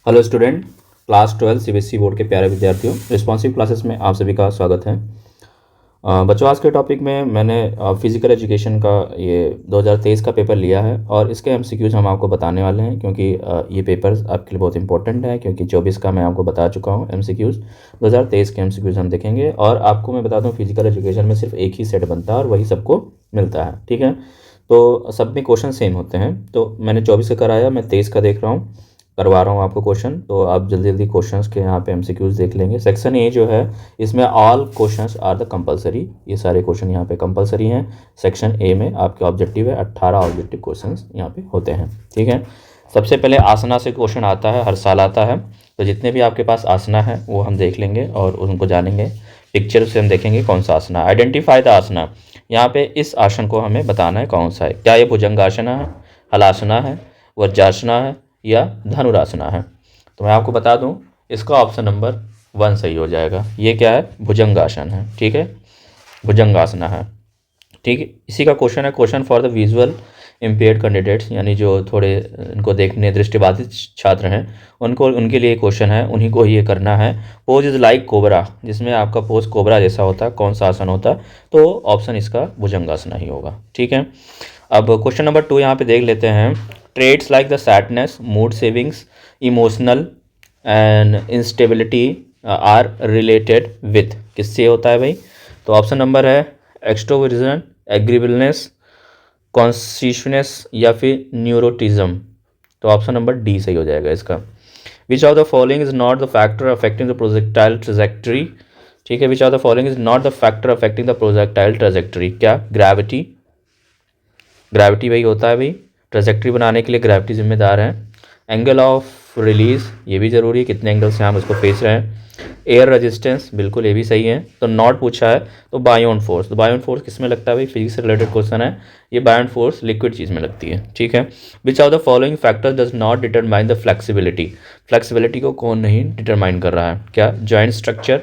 Hello student, class 12 CBSE board के प्यारे विद्यार्थियों, रिस्पॉन्सिव क्लासेस में आप सभी का स्वागत है। बच्चों, आज के टॉपिक में मैंने फिज़िकल एजुकेशन का ये 2023 का पेपर लिया है और इसके एमसीक्यूज़ हम आपको बताने वाले हैं क्योंकि ये पेपर आपके लिए बहुत इंपॉर्टेंट है क्योंकि 24 का मैं आपको बता चुका हूँ एमसीक्यूज़। 2023 के एमसीक्यूज़ हम देखेंगे और आपको मैं बता दूँ फिज़िकल एजुकेशन में सिर्फ एक ही सेट बनता है और वही सबको मिलता है, ठीक है। तो सब में क्वेश्चन सेम होते हैं, तो मैंने 24 का कराया, मैं 23 का देख रहा हूँ, करवा रहा हूँ आपको क्वेश्चन। तो आप जल्दी जल्दी क्वेश्चंस के यहाँ पे एमसीक्यूज़ देख लेंगे। सेक्शन ए जो है इसमें all questions are the compulsory, ये सारे क्वेश्चन यहाँ पे कंपलसरी हैं। सेक्शन ए में आपके ऑब्जेक्टिव है 18 ऑब्जेक्टिव क्वेश्चंस यहाँ पे होते हैं, ठीक है। सबसे पहले आसना से क्वेश्चन आता है, हर साल आता है। तो जितने भी आपके पास आसना है वो हम देख लेंगे और उनको जानेंगे। पिक्चर से हम देखेंगे कौन सा आसना, आइडेंटिफाई द आसना। यहाँ पे इस आसन को हमें बताना है कौन सा है। क्या ये भुजंगासना है, हलासना है, वज्रासना है या धनुरासना है। तो मैं आपको बता दूं, इसका ऑप्शन नंबर 1 सही हो जाएगा। ये क्या है, भुजंगासन है, ठीक है, भुजंगासना है, ठीक है। इसी का क्वेश्चन है, question for the visual impaired candidates, यानी जो थोड़े इनको देखने दृष्टिबाधित छात्र हैं उनको, उनके लिए क्वेश्चन है, उन्हीं को ये करना है। पोज इज लाइक कोबरा, जिसमें आपका पोज कोबरा जैसा होता है, कौन सा आसन होता है? तो ऑप्शन इसका भुजंगासना ही होगा, ठीक है। अब क्वेश्चन नंबर 2 यहाँ पे देख लेते हैं। Traits like the sadness, mood swings, emotional and instability are related with, किससे होता है भाई? तो ऑप्शन नंबर है एक्सट्रोवर्जन, एग्रीबलनेस, कॉन्सिशनेस या फिर न्यूरोटिज्म। तो ऑप्शन नंबर डी सही हो जाएगा इसका। विच of the following is not the factor affecting the projectile trajectory, ठीक है। Which of the following is not the factor affecting the projectile trajectory? क्या? ग्रेविटी, ग्रेविटी वही होता है भाई, ट्रेजेक्ट्री बनाने के लिए ग्रेविटी जिम्मेदार है। एंगल ऑफ रिलीज, ये भी ज़रूरी है, कितने एंगल से हम उसको फेस रहे हैं। एयर रेजिस्टेंस, बिल्कुल ये भी सही है। तो नॉट पूछा है, तो बायोन फोर्स, तो बायोन फोर्स किस में लगता है भाई? फिजिक्स से रिलेटेड क्वेश्चन है ये। बायोन फोर्स लिक्विड चीज़ में लगती है, ठीक है। Which of the following factors does not determine the flexibility? Flexibility को कौन नहीं डिटरमाइन कर रहा है? क्या? Joint structure,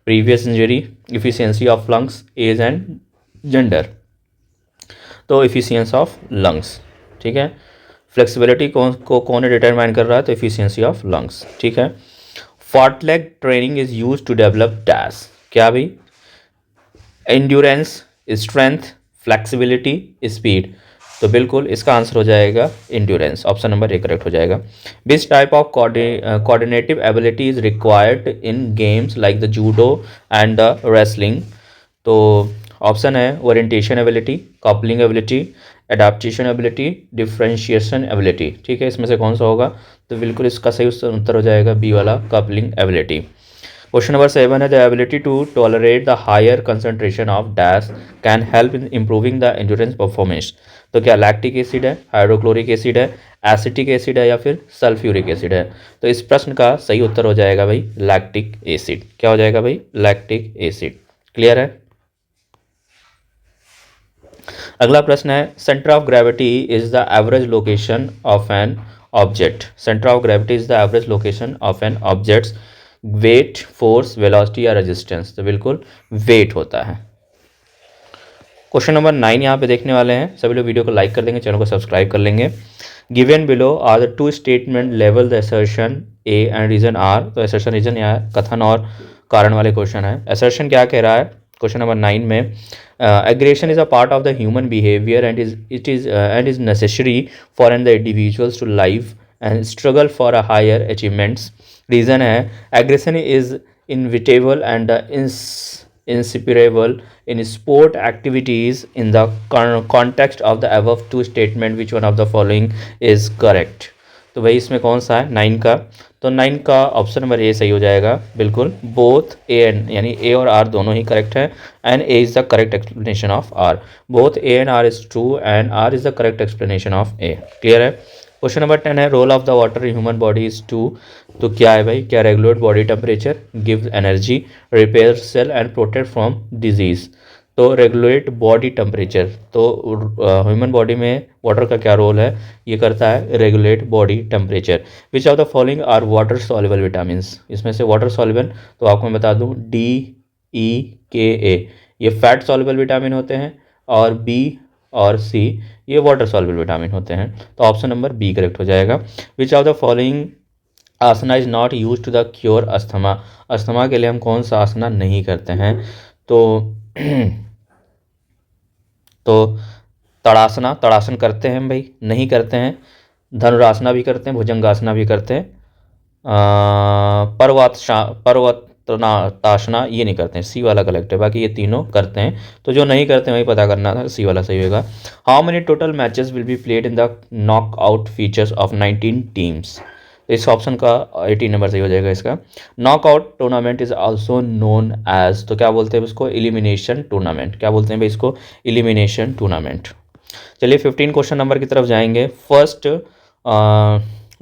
previous injury, efficiency of lungs, age and gender. तो इफिशियंस ऑफ लंग्स, ठीक है। फ्लेक्सिबिलिटी कौन डिटरमाइन कर रहा है? तो इफिशियंसी ऑफ लंग्स, ठीक है। Fartlek training is use to develop dash, क्या भाई? Endurance, strength, flexibility, speed. तो बिल्कुल इसका आंसर हो जाएगा endurance, option number A correct हो जाएगा। Which type of coordinative ability is required in games like the judo and the wrestling? तो ऑप्शन है orientation ability, coupling ability, adaptation ability, differentiation ability, ठीक है। इसमें से कौन सा होगा? तो बिल्कुल इसका सही उत्तर हो जाएगा बी वाला, कपलिंग एबिलिटी। क्वेश्चन नंबर 7 है, the ability to tolerate the higher concentration of dash can help in improving the endurance performance? तो क्या लैक्टिक एसिड है, हाइड्रोक्लोरिक एसिड है, एसिटिक एसिड है या फिर सल्फ्यूरिक एसिड है? तो इस प्रश्न का सही उत्तर हो जाएगा भाई लैक्टिक एसिड। क्या हो जाएगा भाई? Lactic acid. क्लियर है? अगला प्रश्न है, centre of gravity is the average location of an object. Centre of gravity is the average location of an object wait, force, velocity या रेजिस्टेंस? तो बिल्कुल वेट होता है। क्वेश्चन नंबर 9 यहाँ पे देखने वाले हैं। सभी लोग वीडियो को लाइक कर देंगे, चैनल को सब्सक्राइब कर लेंगे। Given below are the two statement लेवल the assertion A and reason R. तो असर्शन, रीजन यहाँ कथन और कारण वाले क्वेश्चन है। असर्शन क्या कह रहा है क्वेश्चन नंबर 9 में? Aggression is a part of the human behaviour and is necessary for an the individuals to live and struggle for a higher achievements. Reason है aggression is inevitable and inseparable in sport activities in the context of the above two statement, which one of the following is correct? तो भाई इसमें कौन सा है 9 का? तो 9 का ऑप्शन नंबर ए सही हो जाएगा बिल्कुल। बोथ ए एंड, यानी ए और आर दोनों ही करेक्ट है, and A is the correct explanation of R. Both A and R is true and R is the correct explanation of A. Clear है? क्वेश्चन नंबर 10 है, role of the water in human body is to. तो क्या है भाई? क्या? Regulate body temperature, give energy, repair cell and protect from disease. तो regulate body temperature, तो human body में वाटर का क्या रोल है? ये करता है regulate body temperature. Which of the following are water soluble vitamin? इसमें से वाटर सॉल्युबल, तो आपको मैं बता दूं डी, ई, के, ए ये फैट सॉल्युबल विटामिन होते हैं और बी और सी ये वाटर सॉल्युबल विटामिन होते हैं। तो ऑप्शन नंबर बी करेक्ट हो जाएगा। Which of the following asana is not use to the cure asthma. Asthma के लिए हम कौन सा आसना नहीं करते हैं? तो तो तड़ासना, तड़ासन करते हैं हम भाई? नहीं करते हैं। धनुरासना भी करते हैं, भुजंगासना भी करते हैं। पर्वतासना ये नहीं करते हैं, सी वाला करेक्ट है। बाकी ये तीनों करते हैं, तो जो नहीं करते हैं वही पता करना था, सी वाला सही होगा। How many total matches will be played in the knockout features of 19 teams? इस ऑप्शन का 18 नंबर सही हो जाएगा इसका। Knockout tournament is also known as, तो क्या बोलते हैं इसको? Elimination tournament. क्या बोलते हैं भाई इसको? Elimination tournament. चलिए 15 क्वेश्चन नंबर की तरफ जाएंगे। First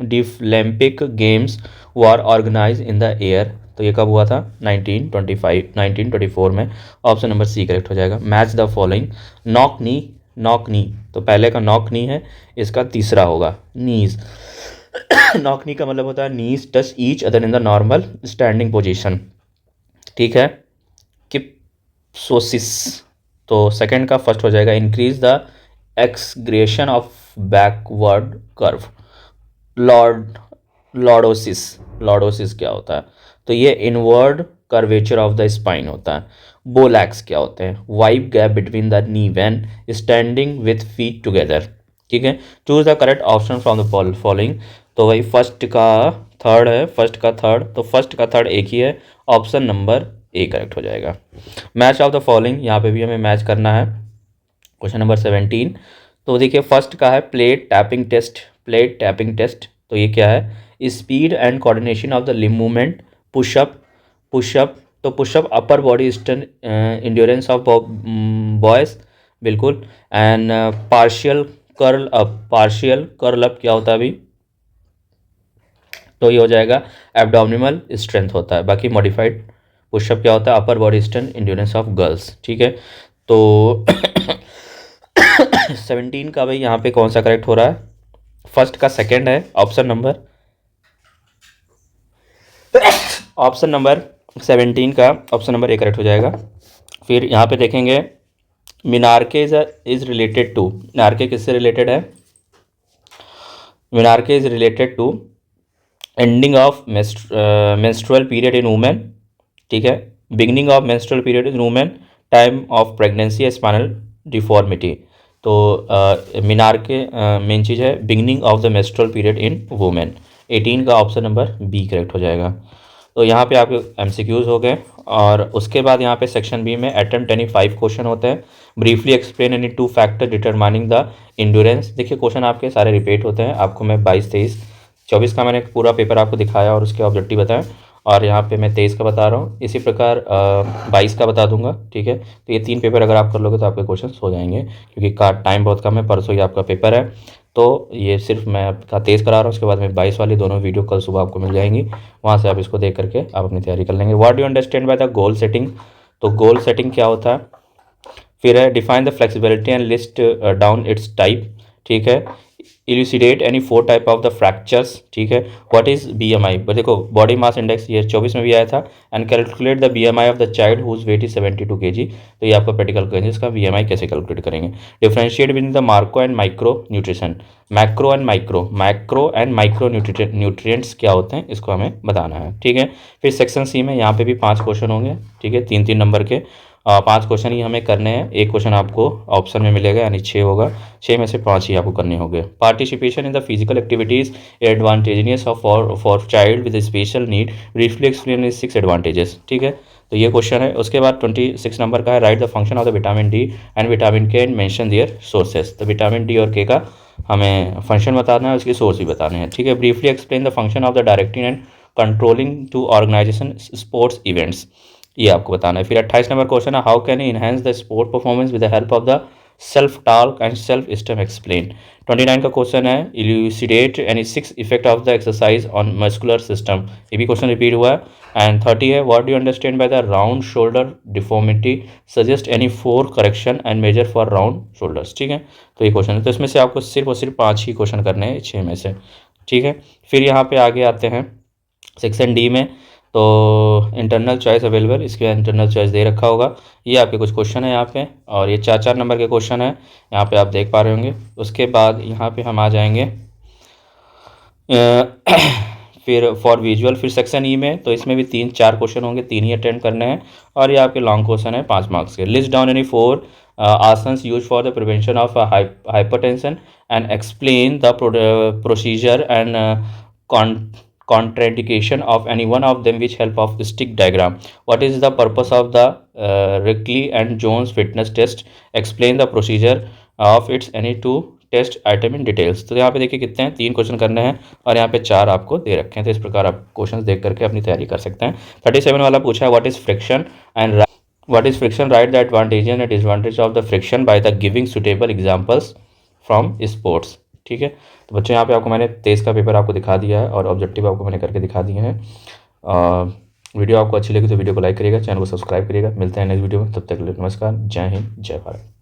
Deaflympic games were organise in the year, तो ये कब हुआ था? 1924 में। ऑप्शन नंबर सी करेक्ट हो जाएगा। Match the following. Knock knee, knock knee, तो पहले का नॉक नी है, इसका तीसरा होगा नीज। नॉक नी का मतलब होता है knees touch each other in the normal standing position, ठीक है। किप्सोसिस, तो सेकंड का फर्स्ट हो जाएगा। Increase the exaggeration of backward curve. Lordosis, lordosis क्या होता है? तो ये inward curvature of the spine होता है। बोलैक्स क्या होते हैं? Wide gap between the knee when standing with feet together, ठीक है। Choose the correct option from the following. तो भाई फर्स्ट का थर्ड है, फर्स्ट का थर्ड, तो फर्स्ट का थर्ड एक ही है, ऑप्शन नंबर ए करेक्ट हो जाएगा। मैच ऑफ द फॉलोइंग, यहाँ पे भी हमें मैच करना है। क्वेश्चन नंबर 17, तो देखिए फर्स्ट का है plate tapping test. Plate tapping test, तो ये क्या है? Speed and coordination of the limb movement. Pushup, pushup, तो pushup upper body strength endurance of boys, बिल्कुल। And partial curl up, partial curl up क्या होता है अभी? तो ये हो जाएगा एब्डोमिनल स्ट्रेंथ होता है। बाकी मॉडिफाइड पुशअप क्या होता है? अपर body strength endurance of girls, ठीक है। तो 17 का भाई यहाँ पे कौन सा करेक्ट हो रहा है? फर्स्ट का सेकंड है, ऑप्शन नंबर 17 का ऑप्शन नंबर ए करेक्ट हो जाएगा। फिर यहाँ पे देखेंगे menarche is related to, menarche किससे रिलेटेड है? Menarche is related to ending of menstrual period in women, ठीक है। Beginning of menstrual period in women, time of pregnancy, spinal deformity. तो मीनार के मेन चीज़ है beginning of the menstrual period in women. 18 का option number B correct हो जाएगा। तो यहाँ पे आपके एमसीक्यूज हो गए, और उसके बाद यहाँ पे सेक्शन बी में अटेम्प्ट एनी 5 क्वेश्चन होते हैं। Briefly explain any 2 factor determining the endurance. देखिए क्वेश्चन आपके सारे रिपीट होते हैं, आपको मैं 22, 23, 24 का मैंने पूरा पेपर आपको दिखाया और उसके ऑब्जेक्टिव बताएं, और यहाँ पे मैं 23 का बता रहा हूँ। इसी प्रकार 22 का बता दूंगा, ठीक है। तो ये 3 पेपर अगर आप कर लोगे तो आपके क्वेश्चन हो जाएंगे, क्योंकि का टाइम बहुत कम है, परसों ही आपका पेपर है। तो ये सिर्फ मैं आपका 23 करा रहा हूँ, उसके बाद में 22 वाली दोनों वीडियो कल सुबह आपको मिल जाएंगी, वहाँ से आप इसको देख करके आप अपनी तैयारी कर लेंगे। What do you understand by the goal setting? तो गोल सेटिंग क्या होता है? फिर है define the flexibility and list down its type, ठीक है। Elucidate any 4 type of the fractures, ठीक है। What is BMI? देखो बॉडी मास इंडेक्स ये 24 में भी आया था। And calculate the BMI of the child whose weight is 72 kg। तो ये आपका प्रैक्टिकल करेंगे, इसका बीएमआई कैसे कैलकुलेट करेंगे। Differentiate with the Marco and micro nutrition. Macro and micro nutrients क्या होते हैं, इसको हमें बताना है, ठीक है। फिर सेक्शन सी में यहाँ पे भी 5 क्वेश्चन होंगे, ठीक है, 3-3 नंबर के। 5 क्वेश्चन ही हमें करने हैं, एक क्वेश्चन आपको ऑप्शन में मिलेगा, यानी 6 होगा, 6 में से 5 ही आपको करने होंगे। Participation in the physical activities advantages of for child with special need, briefly explain is 6 advantages, ठीक है। तो ये क्वेश्चन है। उसके बाद 26 नंबर का है right the function of the vitamin D and vitamin के एंड मेंशन देयर सोर्सेस। तो विटामिन डी और के का हमें फंक्शन बताना है, उसके सोर्स भी बताने हैं, ठीक है। Briefly explain the function of the directing and controlling to organisation sports events, ये आपको बताना है। फिर 28 नंबर क्वेश्चन है how can enhance the sport performance with the help of the self talk and self esteem explain. 29 का question है elucidate any 6 effect of the exercise on muscular system, ये भी क्वेश्चन रिपीट हुआ है। And 30 है what do you understand by the round shoulder deformity, suggest any 4 correction and measure for round shoulders, ठीक है। तो ये क्वेश्चन है, तो इसमें से आपको सिर्फ और सिर्फ 5 ही क्वेश्चन करने हैं 6 में से, ठीक है। फिर यहाँ पे आगे आते हैं सेक्शन डी में, तो इंटरनल चॉइस अवेलेबल, इसके बाद इंटरनल चॉइस दे रखा होगा। ये आपके कुछ क्वेश्चन है यहाँ पे, और ये 4-4 नंबर के क्वेश्चन है, यहाँ पे आप देख पा रहे होंगे। उसके बाद यहाँ पे हम आ जाएंगे फिर फॉर विजुअल, फिर सेक्शन ई में तो इसमें भी 3-4 क्वेश्चन होंगे, 3 ही अटेम्प्ट करने हैं, और ये आपके लॉन्ग क्वेश्चन है 5 मार्क्स के। List down any 4 asanas use for the prevention of hypertension and explain the procedure and contraindication of any one of them which help of stick diagram. What is the purpose of the Rickley and Jones fitness test? Explain the procedure of its any two test item in details. तो यहाँ पे देखिए कितने हैं, 3 question करने हैं और यहाँ पे 4 आपको दे रखे हैं। तो इस प्रकार आप क्वेश्चंस देख करके अपनी तैयारी कर सकते हैं। 37 वाला पूछा है what is friction and right the advantage and disadvantage of the friction by the giving suitable examples from sports. ठीक है, तो बच्चों यहाँ पे आपको मैंने 23 का पेपर आपको दिखा दिया है और ऑब्जेक्टिव आपको मैंने करके दिखा दिए हैं। वीडियो आपको अच्छी लगी तो वीडियो को लाइक करिएगा, चैनल को सब्सक्राइब करिएगा। मिलते हैं नेक्स्ट वीडियो में, तब तक के लिए नमस्कार, जय हिंद, जय भारत।